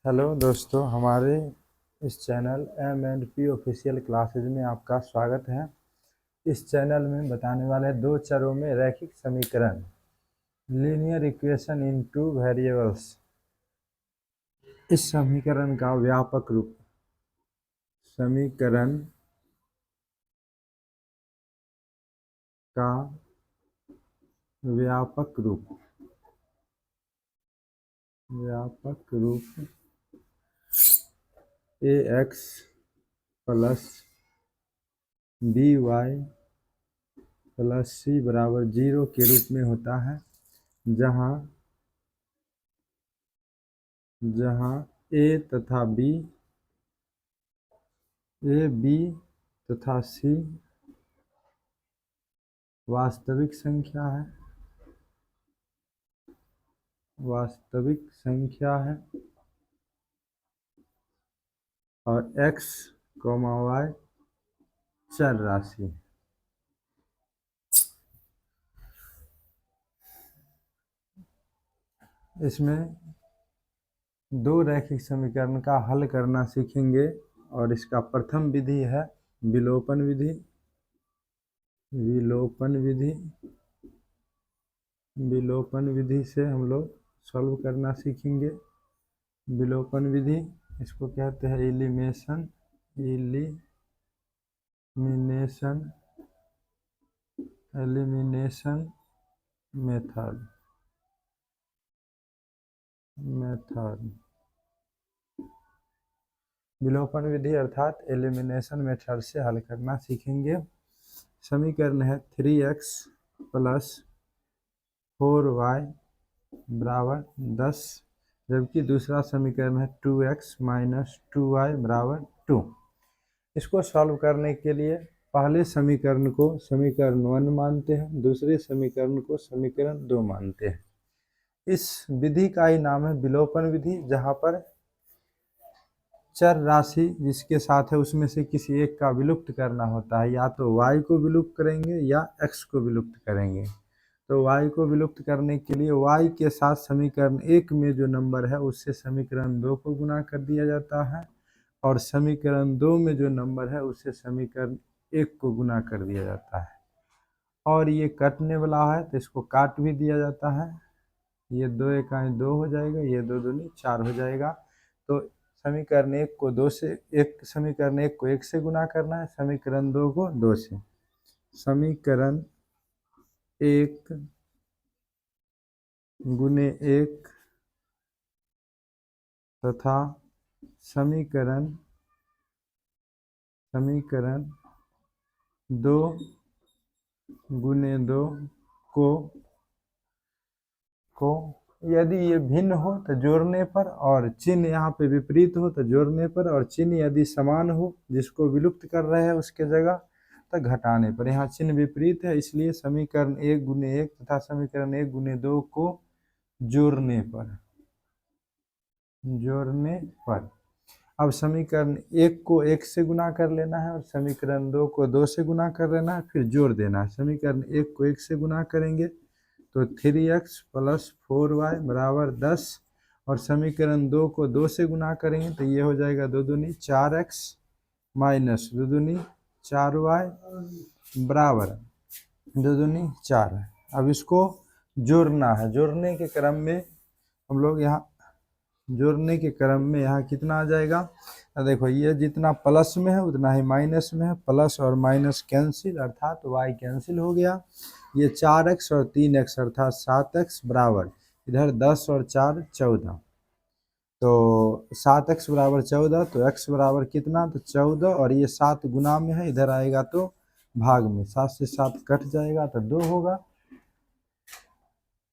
Hello दोस्तों, हमारे इस चैनल M&P ऑफिशियल क्लासेज में आपका स्वागत है। इस चैनल में बताने वाले हैं दो चरों में रैखिक समीकरण, linear equation in two variables. इस समीकरण का व्यापक रूप, समीकरण का व्यापक रूप ax plus by plus c बराबर 0 के रूप में होता है, जहाँ a b तथा c वास्तविक संख्या है और x, y चर राशि है। इसमें दो रैखिक समीकरण का हल करना सीखेंगे और इसका प्रथम विधि है विलोपन विधि से हम लोग सॉल्व करना सीखेंगे। विलोपन विधि, इसको कहते हैं एलिमिनेशन मेथड। विलोपन विधि अर्थात एलिमिनेशन मेथड से हल करना सीखेंगे। समीकरण है 3x प्लस 4y बराबर 10, जबकि दूसरा समीकरण है 2x माइनस 2y बराबर 2। इसको सॉल्व करने के लिए पहले समीकरण को समीकरण 1 मानते हैं, दूसरे समीकरण को समीकरण 2 मानते हैं। इस विधि का ही नाम है विलोपन विधि, जहाँ पर चर राशि जिसके साथ है उसमें से किसी एक का विलुप्त करना होता है। या तो y को विलुप्त करेंगे या x को विलुप्त करेंगे। तो y को विलुप्त करने के लिए y के साथ समीकरण 1 में जो नंबर है उससे समीकरण 2 को गुना कर दिया जाता है, और समीकरण 2 में जो नंबर है उससे समीकरण 1 को गुना कर दिया जाता है। और ये कटने वाला है तो इसको काट भी दिया जाता है। ये 2 एकाई 2 हो जाएगा, ये 2 दूनी 4 हो जाएगा। तो समीकरण 1 को 1 से गुना करना है, समीकरण 2 को 2 से। समीकरण 1 गुने 1 तथा समीकरण 2 गुने 2 को यदि ये भिन्न हो तो जोड़ने पर, और चिन्ह यहाँ पे विपरीत हो तो जोड़ने पर, और चिन्ह यदि समान हो जिसको विलुप्त कर रहे हैं उसके जगह तो घटाने पर। यहाँ चिन्ह विपरीत है, इसलिए समीकरण 1 गुने 1 तथा समीकरण 1 गुने 2 को जोड़ने पर। अब समीकरण 1 को 1 से गुना कर लेना है और समीकरण 2 को 2 से गुना कर लेना है, फिर जोड़ देना है। समीकरण 1 को 1 से गुना करेंगे तो 3x प्लस 4y बराबर 10, और समीकरण 2 को 2 से गुना करेंगे तो ये हो जाएगा 2 दूनी 4x माइनस 2 दूनी 4y बराबर 2 दूनी 4। अब इसको जोड़ना है। जोड़ने के क्रम में यहाँ कितना आ जाएगा, देखो ये जितना प्लस में है उतना ही माइनस में है। प्लस और माइनस कैंसिल, अर्थात y कैंसिल हो गया। ये 4x और 3x अर्थात 7x बराबर, इधर 10 और 4 14, तो 7x बराबर 14, तो x बराबर कितना, तो 14, और ये 7 गुना में है, इधर आएगा तो भाग में, 7 से 7 कट जाएगा तो 2 होगा।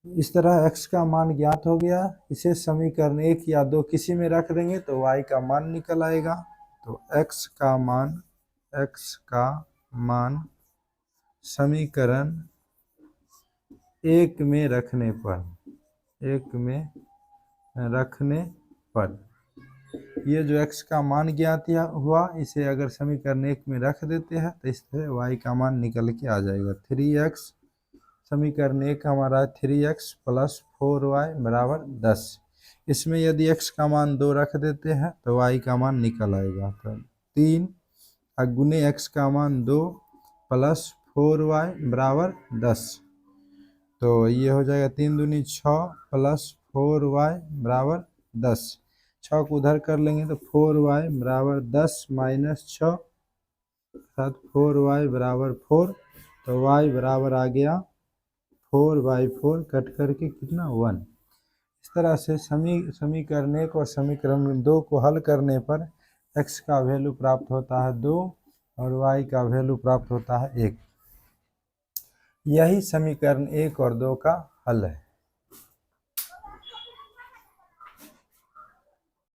इस तरह x का मान ज्ञात हो गया। इसे समीकरण 1 या 2 किसी में रख देंगे तो y का मान निकल आएगा। तो x का मान समीकरण 1 में रखने पर ये जो x का मान ज्ञात हुआ, इसे अगर समीकरण 1 में रख देते हैं तो इस तरह y का मान निकल के आ जाएगा 3x। समीकरण 1 हमारा 3x प्लस 4y बराबर 10। इसमें यदि x का मान 2 रख देते हैं तो y का मान निकल आएगा। तो 3 गुने x का मान 2 प्लस 4y बराबर 10। तो ये हो जाएगा 3 दूनी 6 प्लस 4y बराबर 10। 6 को उधर कर लेंगे तो 4y बराबर 10 माइनस 6 साथ 4y बराबर 4। तो y बराबर आ गया 4/4 कट करके कितना 1। इस तरह से समीकरण 1 और समीकरण 2 को हल करने पर x का वैल्यू प्राप्त होता है 2 और y का वैल्यू प्राप्त होता है 1। यही समीकरण 1 और 2 का हल है।